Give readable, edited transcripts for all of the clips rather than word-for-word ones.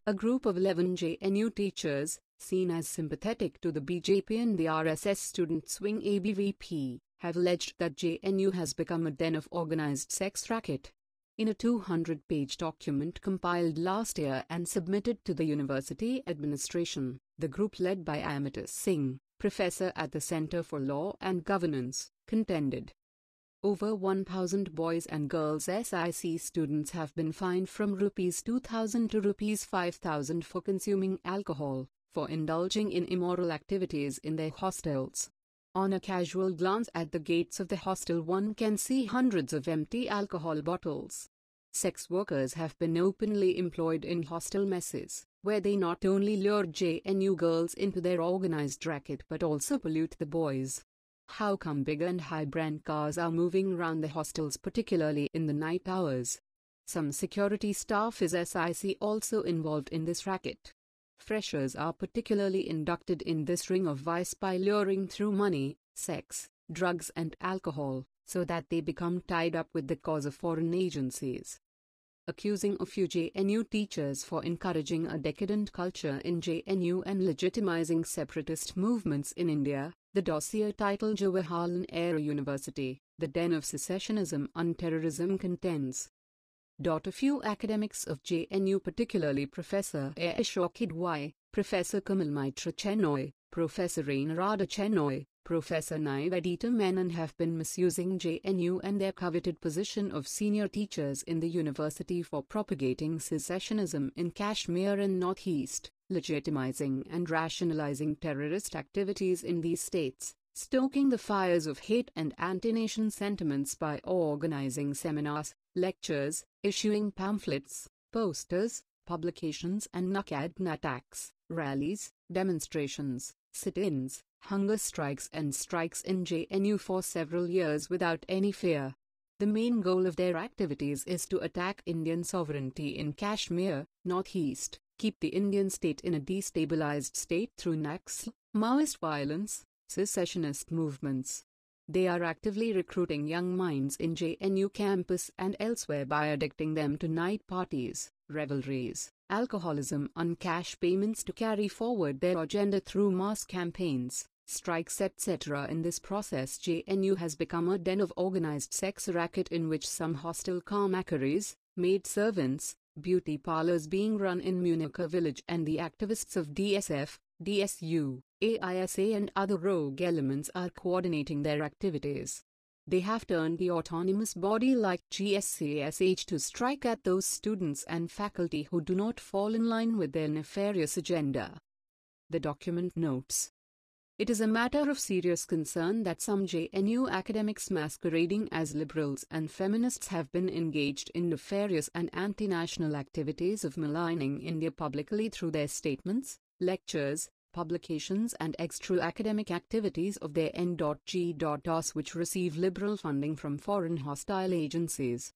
A group of 11 JNU teachers, seen as sympathetic to the BJP and the RSS student wing ABVP, have alleged that JNU has become a den of organized sex racket. In a 200-page document compiled last year and submitted to the university administration, the group led by Amita Singh, professor at the Center for Law and Governance, contended. Over 1,000 boys and girls SIC students have been fined from Rs 2,000 to Rs 5,000 for consuming alcohol, for indulging in immoral activities in their hostels. On a casual glance at the gates of the hostel, one can see hundreds of empty alcohol bottles. Sex workers have been openly employed in hostel messes, where they not only lure JNU girls into their organized racket but also pollute the boys. How come big and high-brand cars are moving around the hostels, particularly in the night hours? Some security staff is SIC also involved in this racket. Freshers are particularly inducted in this ring of vice by luring through money, sex, drugs and alcohol, so that they become tied up with the cause of foreign agencies. Accusing a few JNU teachers for encouraging a decadent culture in JNU and legitimizing separatist movements in India, the dossier titled Jawaharlal Nehru University, the Den of Secessionism and Terrorism contends. A few academics of JNU, particularly Professor Ashok Y, Professor Kamal Mitra Chenoy, Professor Radha Chenoy, Professor Nivedita Menon, have been misusing JNU and their coveted position of senior teachers in the university for propagating secessionism in Kashmir and Northeast, legitimizing and rationalizing terrorist activities in these states, stoking the fires of hate and anti-nation sentiments by organizing seminars, lectures, issuing pamphlets, posters, publications and naked attacks, rallies, demonstrations, sit-ins, hunger strikes and strikes in JNU for several years without any fear. The main goal of their activities is to attack Indian sovereignty in Kashmir, Northeast, keep the Indian state in a destabilized state through Naxal, Maoist violence, secessionist movements. They are actively recruiting young minds in JNU campus and elsewhere by addicting them to night parties, revelries, alcoholism and cash payments to carry forward their agenda through mass campaigns, strikes etc. In this process, JNU has become a den of organized sex racket in which some hostel karmakaris, maid servants, beauty parlors being run in Munica village and the activists of DSF, DSU, AISA and other rogue elements are coordinating their activities. They have turned the autonomous body like GSCSH to strike at those students and faculty who do not fall in line with their nefarious agenda. The document notes, it is a matter of serious concern that some JNU academics masquerading as liberals and feminists have been engaged in nefarious and anti-national activities of maligning India publicly through their statements, lectures, publications and extra-academic activities of their N.G.OS which receive liberal funding from foreign hostile agencies.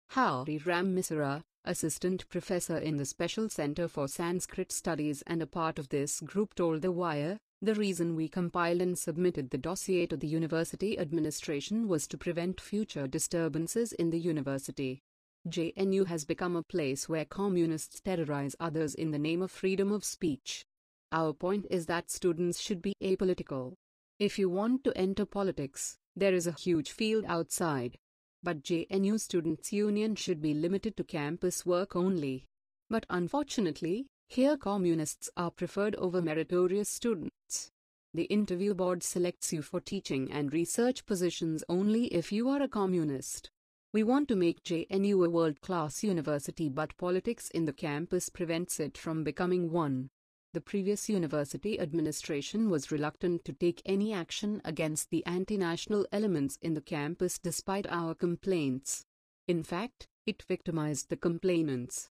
Hari Ram Misra, assistant professor in the Special Center for Sanskrit Studies and a part of this group, told The Wire, the reason we compiled and submitted the dossier to the university administration was to prevent future disturbances in the university. JNU has become a place where communists terrorize others in the name of freedom of speech. Our point is that students should be apolitical. If you want to enter politics, there is a huge field outside. But JNU Students' Union should be limited to campus work only. But unfortunately, here communists are preferred over meritorious students. The interview board selects you for teaching and research positions only if you are a communist. We want to make JNU a world-class university, but politics in the campus prevents it from becoming one. The previous university administration was reluctant to take any action against the anti-national elements in the campus despite our complaints. In fact, it victimized the complainants.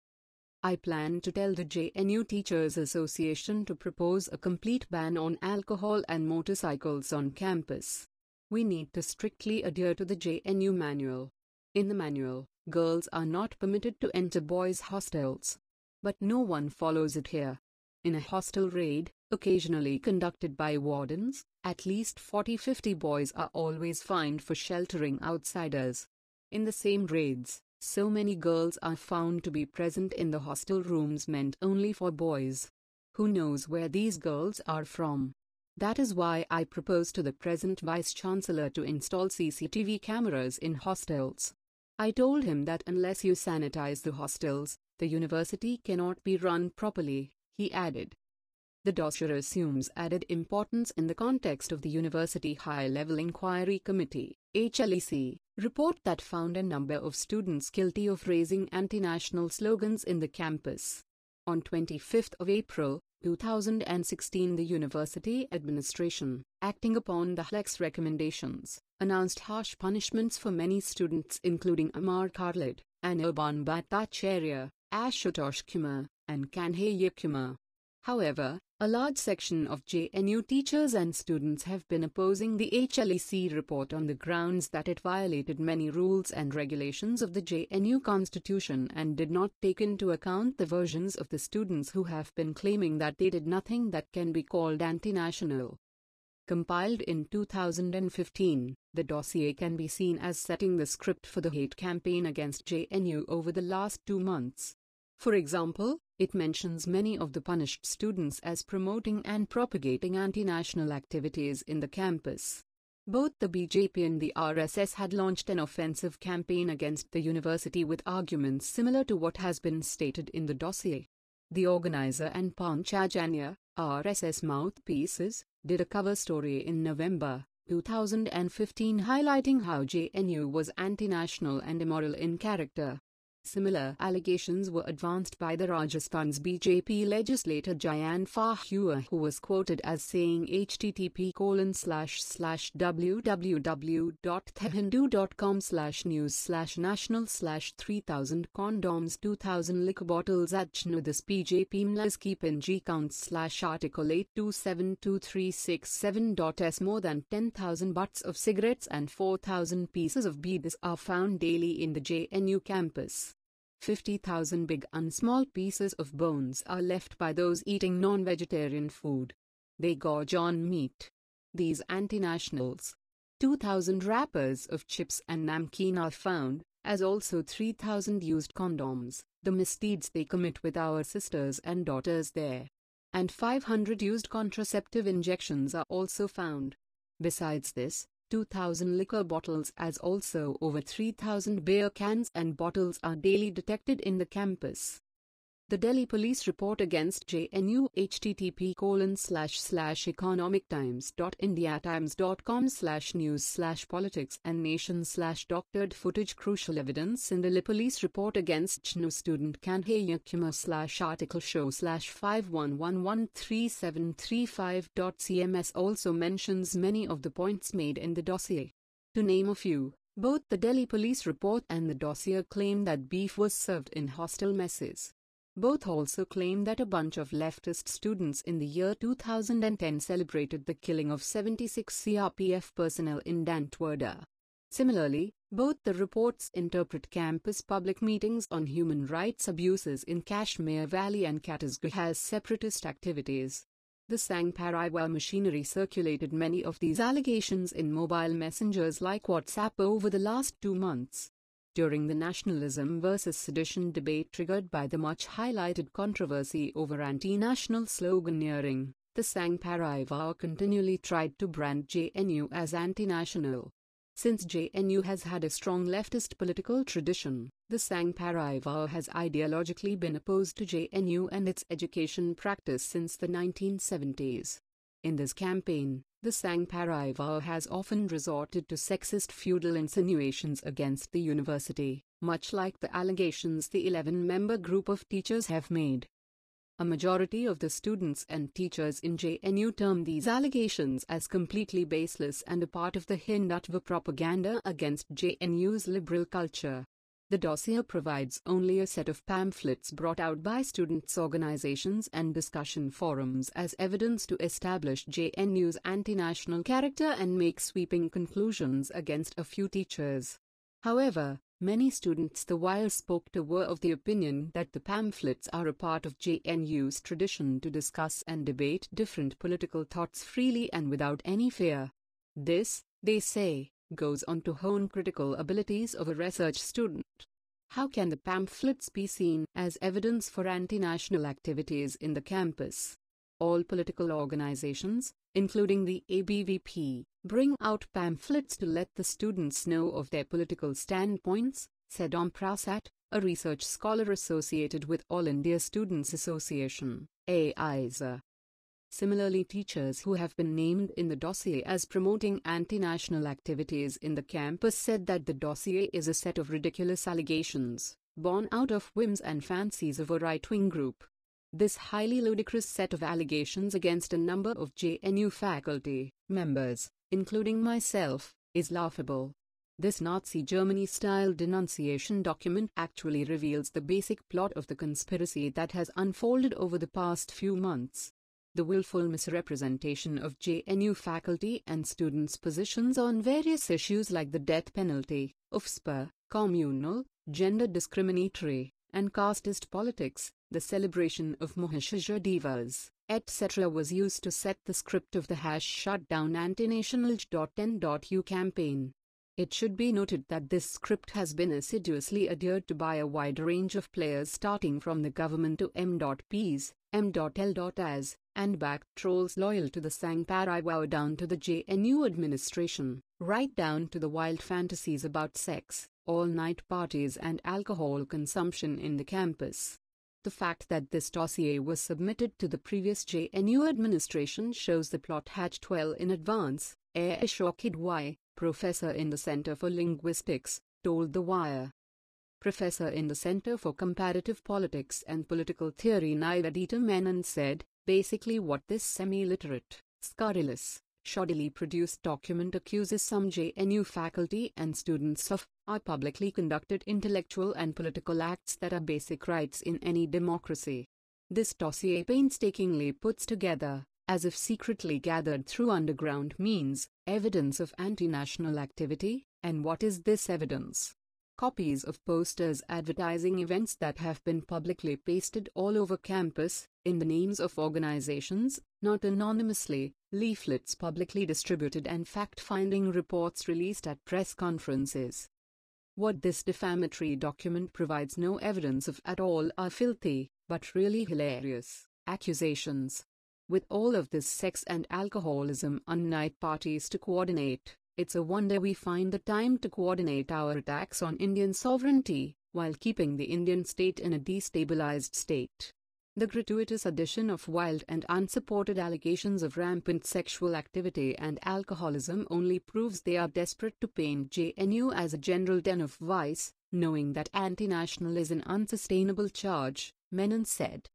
I plan to tell the JNU Teachers Association to propose a complete ban on alcohol and motorcycles on campus. We need to strictly adhere to the JNU manual. In the manual, girls are not permitted to enter boys' hostels. But no one follows it here. In a hostel raid, occasionally conducted by wardens, at least 40-50 boys are always fined for sheltering outsiders. In the same raids, So many girls are found to be present in the hostel rooms meant only for boys. Who knows where these girls are from? That is why I propose to the present Vice-Chancellor to install CCTV cameras in hostels. I told him that unless you sanitize the hostels, the university cannot be run properly, he added. The dossier assumes added importance in the context of the University High-Level Inquiry Committee (HLEC) report that found a number of students guilty of raising anti-national slogans in the campus. On 25th of April, 2016, the university administration, acting upon the HLEC's recommendations, announced harsh punishments for many students including Amar Khalid, Anirban Bhattacharya, Ashutosh Kumar, and Kanhaiya Kumar. However, a large section of JNU teachers and students have been opposing the HLEC report on the grounds that it violated many rules and regulations of the JNU constitution and did not take into account the versions of the students who have been claiming that they did nothing that can be called anti-national. Compiled in 2015, the dossier can be seen as setting the script for the hate campaign against JNU over the last 2 months. For example, it mentions many of the punished students as promoting and propagating anti-national activities in the campus. Both the BJP and the RSS had launched an offensive campaign against the university with arguments similar to what has been stated in the dossier. The organizer and Panchajanya, RSS mouthpieces, did a cover story in November 2015 highlighting how JNU was anti-national and immoral in character. Similar allegations were advanced by the Rajasthan's BJP legislator Jayan Fahua, who was quoted as saying http://www.thehindu.com/news/national/3000 condoms 2000 liquor bottles at JNU. This BJP mlas keep in G counts /article 82723667.s more than 10,000 butts of cigarettes and 4,000 pieces of beads are found daily in the JNU campus. 50,000 big and small pieces of bones are left by those eating non-vegetarian food. They gorge on meat. These anti-nationals. 2,000 wrappers of chips and namkeen are found, as also 3,000 used condoms, the misdeeds they commit with our sisters and daughters there. And 500 used contraceptive injections are also found. Besides this, 2,000 liquor bottles as also over 3,000 beer cans and bottles are daily detected in the campus. The Delhi Police report against JNU http://economictimes.india.times.com/news/politics and nation/doctored footage crucial evidence in Delhi Police report against JNU student Kanhaiya Kumar/article show/51113735.cms also mentions many of the points made in the dossier. To name a few, both the Delhi Police report and the dossier claim that beef was served in hostel messes. Both also claim that a bunch of leftist students in the year 2010 celebrated the killing of 76 CRPF personnel in Dantewada. Similarly, both the reports interpret campus public meetings on human rights abuses in Kashmir Valley and Chhattisgarh as separatist activities. The Sangh Parivar machinery circulated many of these allegations in mobile messengers like WhatsApp over the last 2 months. During the nationalism versus sedition debate triggered by the much-highlighted controversy over anti-national sloganeering, the Sangh Parivar continually tried to brand JNU as anti-national. Since JNU has had a strong leftist political tradition, the Sangh Parivar has ideologically been opposed to JNU and its education practice since the 1970s. In this campaign, the Sangh Parivar has often resorted to sexist feudal insinuations against the university, much like the allegations the 11-member group of teachers have made. A majority of the students and teachers in JNU term these allegations as completely baseless and a part of the Hindutva propaganda against JNU's liberal culture. The dossier provides only a set of pamphlets brought out by students' organizations and discussion forums as evidence to establish JNU's anti-national character and make sweeping conclusions against a few teachers. However, many students the while spoke to were of the opinion that the pamphlets are a part of JNU's tradition to discuss and debate different political thoughts freely and without any fear. This, they say, goes on to hone critical abilities of a research student. How can the pamphlets be seen as evidence for anti-national activities in the campus? All political organizations, including the ABVP, bring out pamphlets to let the students know of their political standpoints, said Om Prasad, a research scholar associated with All India Students Association, AISA. Similarly, teachers who have been named in the dossier as promoting anti-national activities in the campus said that the dossier is a set of ridiculous allegations, born out of whims and fancies of a right-wing group. This highly ludicrous set of allegations against a number of JNU faculty members, including myself, is laughable. This Nazi Germany-style denunciation document actually reveals the basic plot of the conspiracy that has unfolded over the past few months. The willful misrepresentation of JNU faculty and students' positions on various issues like the death penalty, UFSPA, communal, gender discriminatory, and casteist politics, the celebration of Mahashaya Divas, etc. was used to set the script of the #shutdown antinational.n.u campaign. It should be noted that this script has been assiduously adhered to by a wide range of players starting from the government to M.Ps, M.L.as, and backed trolls loyal to the Sangh Parivar down to the JNU administration, right down to the wild fantasies about sex, all-night parties and alcohol consumption in the campus. The fact that this dossier was submitted to the previous JNU administration shows the plot hatched well in advance, Ashok Y, professor in the Center for Linguistics, told The Wire. Professor in the Center for Comparative Politics and Political Theory Nivedita Menon said, basically what this semi-literate, scurrilous, shoddily produced document accuses some JNU faculty and students of, are publicly conducted intellectual and political acts that are basic rights in any democracy. This dossier painstakingly puts together, as if secretly gathered through underground means, evidence of anti-national activity. And what is this evidence? Copies of posters advertising events that have been publicly pasted all over campus, in the names of organizations, not anonymously, leaflets publicly distributed and fact-finding reports released at press conferences. What this defamatory document provides no evidence of at all are filthy, but really hilarious, accusations. With all of this sex and alcoholism on night parties to coordinate, it's a wonder we find the time to coordinate our attacks on Indian sovereignty, while keeping the Indian state in a destabilized state. The gratuitous addition of wild and unsupported allegations of rampant sexual activity and alcoholism only proves they are desperate to paint JNU as a general den of vice, knowing that anti-national is an unsustainable charge, Menon said.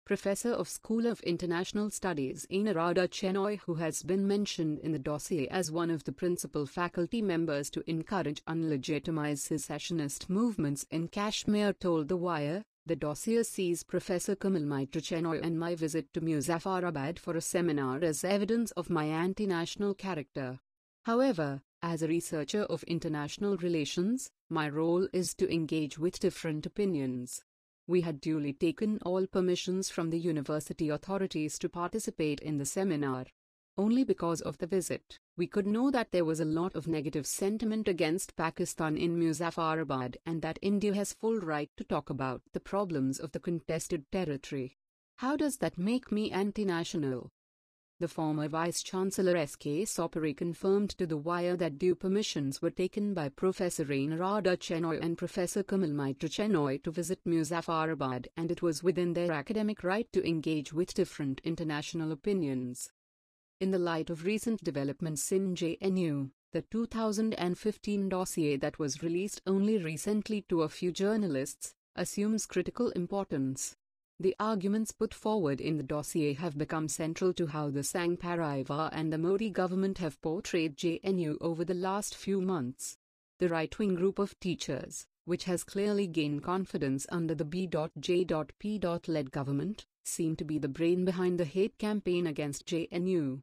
Professor of School of International Studies Anuradha Chenoy, who has been mentioned in the dossier as one of the principal faculty members to encourage unlegitimized secessionist movements in Kashmir, told The Wire, the dossier sees Professor Kamal Mitra Chenoy and my visit to Muzaffarabad for a seminar as evidence of my anti-national character. However, as a researcher of international relations, my role is to engage with different opinions. We had duly taken all permissions from the university authorities to participate in the seminar. Only because of the visit, we could know that there was a lot of negative sentiment against Pakistan in Muzaffarabad and that India has full right to talk about the problems of the contested territory. How does that make me anti-national? The former Vice-Chancellor S.K. Sopare confirmed to The Wire that due permissions were taken by Professor Anuradha Chenoy and Professor Kamal Mitra Chenoy to visit Muzaffarabad, and it was within their academic right to engage with different international opinions. In the light of recent developments in JNU, the 2015 dossier that was released only recently to a few journalists, assumes critical importance. The arguments put forward in the dossier have become central to how the Sangh Parivar and the Modi government have portrayed JNU over the last few months. The right-wing group of teachers, which has clearly gained confidence under the B.J.P. led government, seem to be the brain behind the hate campaign against JNU.